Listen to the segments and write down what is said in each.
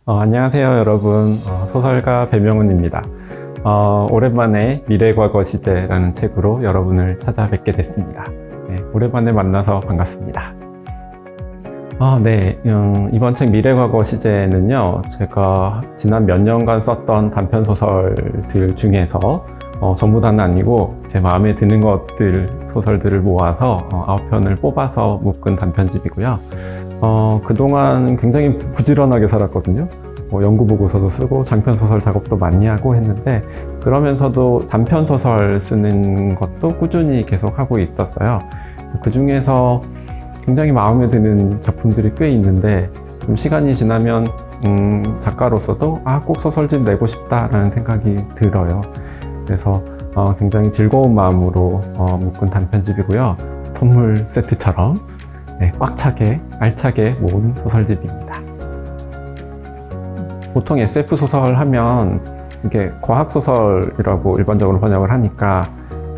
안녕하세요 여러분. 소설가 배명훈입니다. 오랜만에 미래과거 시제라는 책으로 여러분을 찾아뵙게 됐습니다. 네, 오랜만에 만나서 반갑습니다. 네, 이번 책 미래과거 시제는요, 제가 지난 몇 년간 썼던 단편소설들 중에서 전부 다는 아니고 제 마음에 드는 소설들을 모아서 9편을 뽑아서 묶은 단편집이고요. 그동안 굉장히 부지런하게 살았거든요. 연구보고서도 쓰고 장편소설 작업도 많이 하고 했는데, 그러면서도 단편소설 쓰는 것도 꾸준히 계속 하고 있었어요. 그 중에서 굉장히 마음에 드는 작품들이 꽤 있는데, 좀 시간이 지나면 작가로서도 꼭 소설집 내고 싶다라는 생각이 들어요. 그래서 굉장히 즐거운 마음으로 묶은 단편집이고요. 선물 세트처럼 꽉 차게 알차게 모은 소설집입니다. 보통 SF 소설 하면 이게 과학 소설이라고 일반적으로 번역을 하니까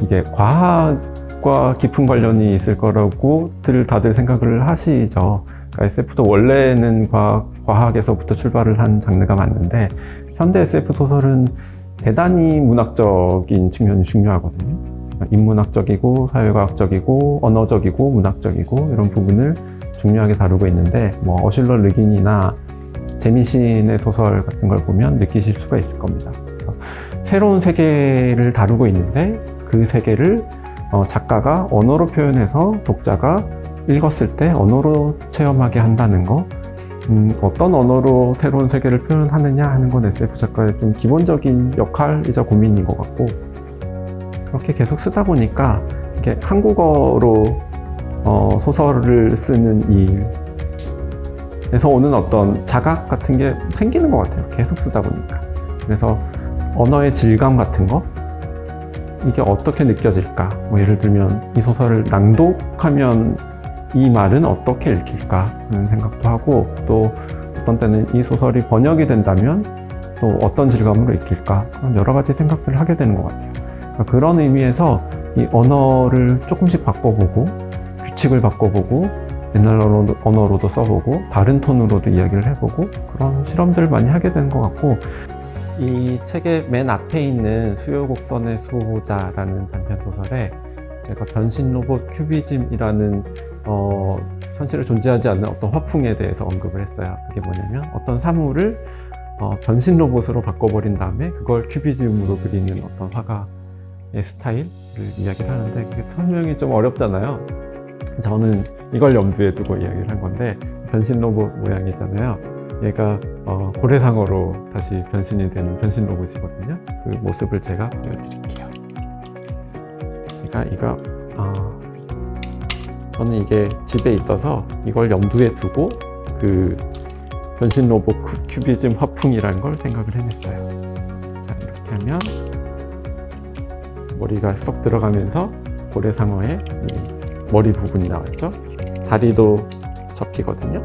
이게 과학과 깊은 관련이 있을 거라고 다들 생각을 하시죠. 그러니까 SF도 원래는 과학에서부터 출발을 한 장르가 맞는데, 현대 SF 소설은 대단히 문학적인 측면이 중요하거든요. 인문학적이고 사회과학적이고 언어적이고 문학적이고 이런 부분을 중요하게 다루고 있는데, 어실러 르긴이나 재미신의 소설 같은 걸 보면 느끼실 수가 있을 겁니다. 새로운 세계를 다루고 있는데, 그 세계를 작가가 언어로 표현해서 독자가 읽었을 때 언어로 체험하게 한다는 거, 어떤 언어로 새로운 세계를 표현하느냐 하는 건 SF 작가의 좀 기본적인 역할이자 고민인 것 같고, 그렇게 계속 쓰다 보니까 이게 한국어로 소설을 쓰는 일에서 오는 어떤 자각 같은 게 생기는 것 같아요. 계속 쓰다 보니까. 그래서 언어의 질감 같은 거, 이게 어떻게 느껴질까? 예를 들면 이 소설을 낭독하면 이 말은 어떻게 읽힐까 하는 생각도 하고, 또 어떤 때는 이 소설이 번역이 된다면 또 어떤 질감으로 읽힐까, 그런 여러 가지 생각들을 하게 되는 것 같아요. 그런 의미에서 이 언어를 조금씩 바꿔보고, 규칙을 바꿔보고, 옛날 언어로도 써보고, 다른 톤으로도 이야기를 해보고, 그런 실험들을 많이 하게 되는 것 같고, 이 책의 맨 앞에 있는 수요곡선의 수호자라는 단편소설에 제가 변신 로봇 큐비즘이라는 현실에 존재하지 않는 어떤 화풍에 대해서 언급을 했어요. 그게 뭐냐면, 어떤 사물을 변신 로봇으로 바꿔버린 다음에 그걸 큐비즘으로 그리는 어떤 화가의 스타일을 이야기를 하는데, 그게 설명이 좀 어렵잖아요. 저는 이걸 염두에 두고 이야기를 한 건데, 변신 로봇 모양이잖아요. 얘가 고래상어로 다시 변신이 되는 변신 로봇이거든요. 그 모습을 제가 보여드릴게요. 저는 이게 집에 있어서 이걸 염두에 두고 그 변신 로봇 큐비즘 화풍이라는 걸 생각을 해냈어요. 자, 이렇게 하면 머리가 쏙 들어가면서 고래상어의 이 머리 부분이 나왔죠. 다리도 접히거든요.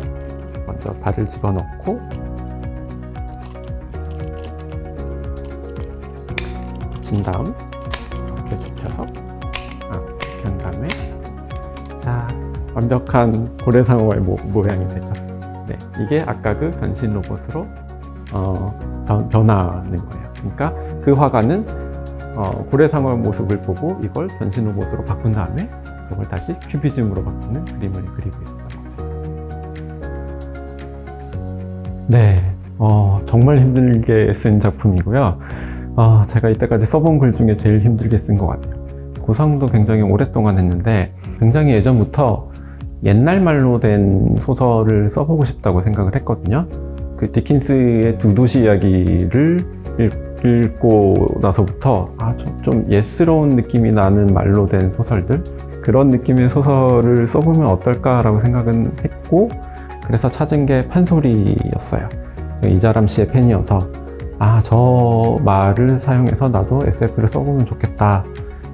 먼저 발을 집어넣고 붙인 다음 이렇게 좁혀서 이렇게 한 다음에, 자, 완벽한 고래상어의 모양이 되죠. 네, 이게 아까 그 변신 로봇으로 변화하는 거예요. 그러니까 그 화가는 고래상어의 모습을 보고 이걸 변신 로봇으로 바꾼 다음에 그걸 다시 큐비즘으로 바꾸는 그림을 그리고 있었던 거죠. 네, 정말 힘들게 쓴 작품이고요. 제가 이때까지 써본 글 중에 제일 힘들게 쓴 것 같아요. 구상도 굉장히 오랫동안 했는데, 굉장히 예전부터 옛날 말로 된 소설을 써보고 싶다고 생각을 했거든요. 그 디킨스의 두 도시 이야기를 읽고 나서부터 좀 옛스러운 느낌이 나는 말로 된 소설들, 그런 느낌의 소설을 써보면 어떨까라고 생각은 했고, 그래서 찾은 게 판소리였어요. 이자람 씨의 팬이어서 저 말을 사용해서 나도 SF를 써보면 좋겠다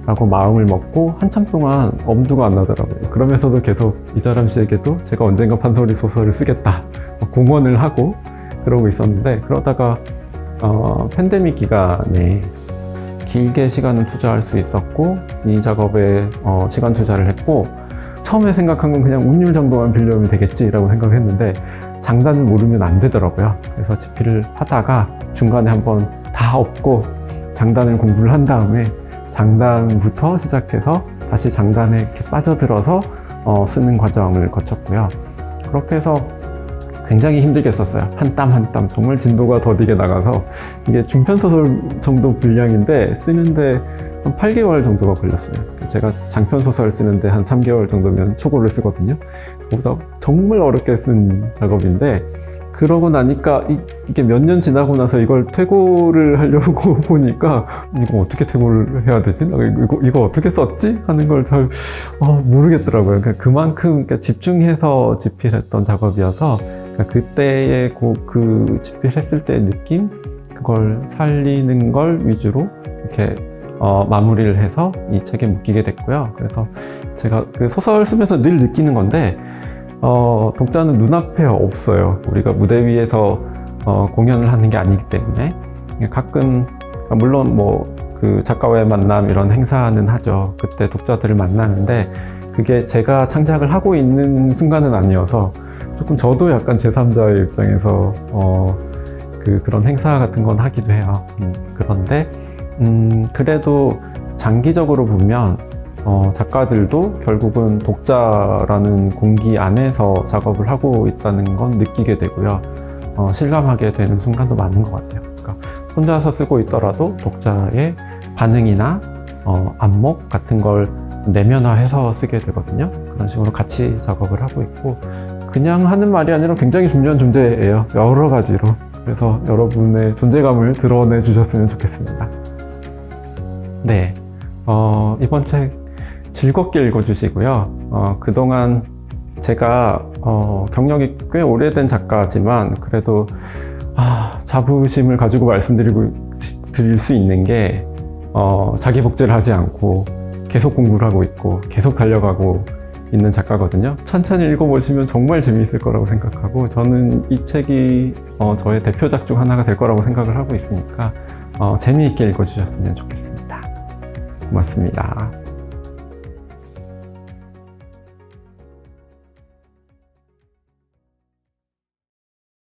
라고 마음을 먹고 한참 동안 엄두가 안 나더라고요. 그러면서도 계속 이자람 씨에게도 제가 언젠가 판소리 소설을 쓰겠다 공언을 하고 그러고 있었는데, 그러다가 팬데믹 기간에 길게 시간을 투자할 수 있었고, 이 작업에 시간 투자를 했고, 처음에 생각한 건 그냥 운율 정도만 빌려오면 되겠지라고 생각했는데, 장단을 모르면 안 되더라고요. 그래서 집필을 하다가 중간에 한번 다 엎고 장단을 공부를 한 다음에 장단부터 시작해서 다시 장단에 이렇게 빠져들어서 쓰는 과정을 거쳤고요. 그렇게 해서 굉장히 힘들게 썼어요. 한 땀 한 땀 정말 진도가 더디게 나가서 이게 중편소설 정도 분량인데 쓰는데 한 8개월 정도가 걸렸어요. 제가 장편소설 쓰는데 한 3개월 정도면 초고를 쓰거든요. 그보다 정말 어렵게 쓴 작업인데 그러고 나니까 이게 몇 년 지나고 나서 이걸 퇴고를 하려고 보니까 이거 어떻게 퇴고를 해야 되지? 이거 어떻게 썼지? 하는 걸 잘 모르겠더라고요. 그러니까 그만큼 집중해서 집필했던 작업이어서 그때의 그 집필했을 때의 느낌? 그걸 살리는 걸 위주로 이렇게 마무리를 해서 이 책에 묶이게 됐고요. 그래서 제가 그 소설 쓰면서 늘 느끼는 건데 독자는 눈앞에 없어요. 우리가 무대 위에서 공연을 하는 게 아니기 때문에 가끔 물론 뭐 그 작가와의 만남 이런 행사는 하죠. 그때 독자들을 만나는데 그게 제가 창작을 하고 있는 순간은 아니어서 조금 저도 약간 제3자의 입장에서 그런 행사 같은 건 하기도 해요. 그런데 그래도 장기적으로 보면 작가들도 결국은 독자라는 공기 안에서 작업을 하고 있다는 건 느끼게 되고요. 실감하게 되는 순간도 많은 것 같아요. 그러니까 혼자서 쓰고 있더라도 독자의 반응이나 안목 같은 걸 내면화해서 쓰게 되거든요. 그런 식으로 같이 작업을 하고 있고 그냥 하는 말이 아니라 굉장히 중요한 존재예요. 여러 가지로. 그래서 여러분의 존재감을 드러내 주셨으면 좋겠습니다. 네, 이번 책 즐겁게 읽어주시고요. 그동안 제가 경력이 꽤 오래된 작가지만 그래도 자부심을 가지고 드릴 수 있는 게 자기 복제를 하지 않고 계속 공부를 하고 있고 계속 달려가고 있는 작가거든요. 천천히 읽어보시면 정말 재미있을 거라고 생각하고 저는 이 책이 저의 대표작 중 하나가 될 거라고 생각을 하고 있으니까 재미있게 읽어주셨으면 좋겠습니다. 고맙습니다.